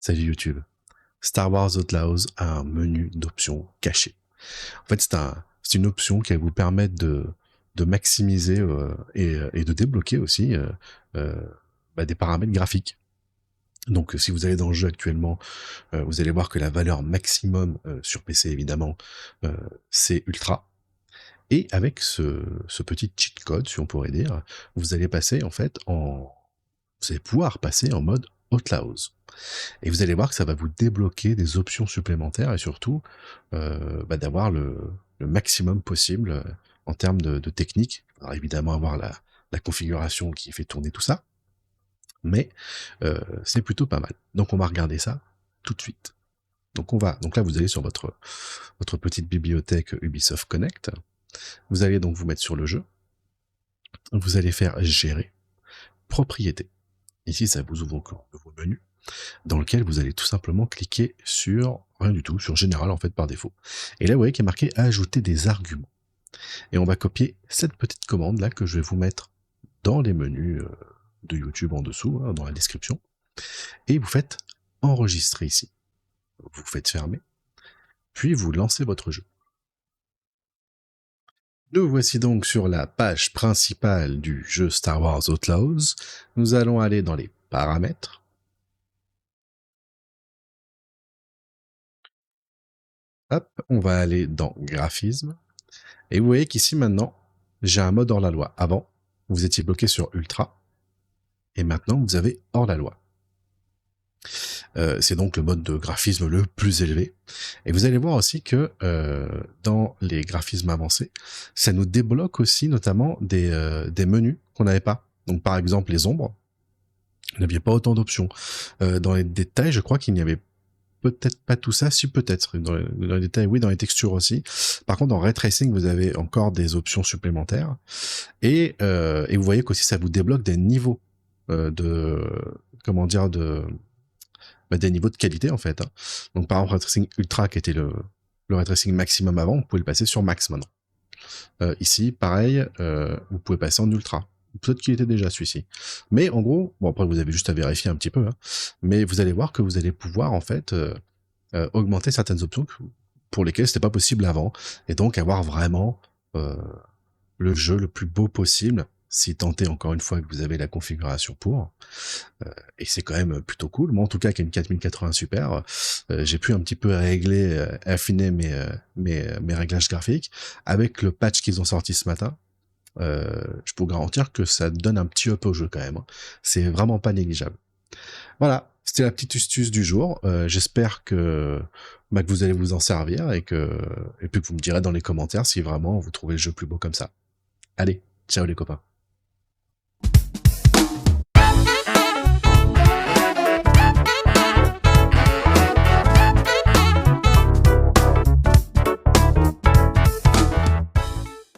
Salut YouTube. Star Wars Outlaws a un menu d'options caché. En fait, c'est une option qui va vous permettre de maximiser et de débloquer aussi euh, des paramètres graphiques. Donc, si vous allez dans le jeu actuellement, vous allez voir que la valeur maximum sur PC, évidemment, euh, c'est Ultra. Et avec ce petit cheat code, si on pourrait dire, vous allez passer en fait vous allez pouvoir passer en mode Outlaws. Et vous allez voir que ça va vous débloquer des options supplémentaires et surtout d'avoir le maximum possible en termes de technique. Il faudra évidemment avoir la configuration qui fait tourner tout ça, mais c'est plutôt pas mal. Donc on va regarder ça tout de suite. Donc là vous allez sur votre petite bibliothèque Ubisoft Connect. Vous allez donc vous mettre sur le jeu. Vous allez faire gérer, propriété. Ici ça vous ouvre encore un nouveau menu, dans lequel vous allez tout simplement cliquer sur rien du tout, sur général en fait par défaut. Et là vous voyez qu'il est marqué ajouter des arguments. Et on va copier cette petite commande là que je vais vous mettre dans les menus de YouTube en dessous, hein, dans la description. Et vous faites enregistrer ici. Vous faites fermer, puis vous lancez votre jeu. Nous voici donc sur la page principale du jeu Star Wars Outlaws. Nous allons aller dans les paramètres. Hop, on va aller dans graphisme. Et vous voyez qu'ici maintenant, j'ai un mode hors la loi. Avant, vous étiez bloqué sur Ultra, et maintenant vous avez hors la loi. C'est donc le mode de graphisme le plus élevé. Et vous allez voir aussi que dans les graphismes avancés, ça nous débloque aussi notamment des menus qu'on n'avait pas. Donc par exemple les ombres, il n'y avait pas autant d'options. Dans les détails, je crois qu'il n'y avait peut-être pas tout ça, si peut-être. Dans les détails, oui, dans les textures aussi. Par contre, dans Ray Tracing, vous avez encore des options supplémentaires. Et vous voyez qu'aussi ça vous débloque des niveaux de... Comment dire des niveaux de qualité en fait. Hein. Donc par exemple, Ray Tracing Ultra, qui était le Ray Tracing maximum avant, vous pouvez le passer sur Max maintenant. Ici, pareil, vous pouvez passer en Ultra. Peut-être qu'il était déjà celui-ci. Mais en gros, bon après vous avez juste à vérifier un petit peu, hein, mais vous allez voir que vous allez pouvoir en fait augmenter certaines options pour lesquelles c'était pas possible avant, et donc avoir vraiment le jeu le plus beau possible, si tant est encore une fois que vous avez la configuration pour. Et c'est quand même plutôt cool. Moi en tout cas, avec une 4080 Super, j'ai pu un petit peu régler, affiner mes réglages graphiques. Avec le patch qu'ils ont sorti ce matin, je peux vous garantir que ça donne un petit up au jeu quand même. Hein. C'est vraiment pas négligeable. Voilà, c'était la petite astuce du jour. J'espère que vous allez vous en servir et puis que vous me direz dans les commentaires si vraiment vous trouvez le jeu plus beau comme ça. Allez, ciao les copains.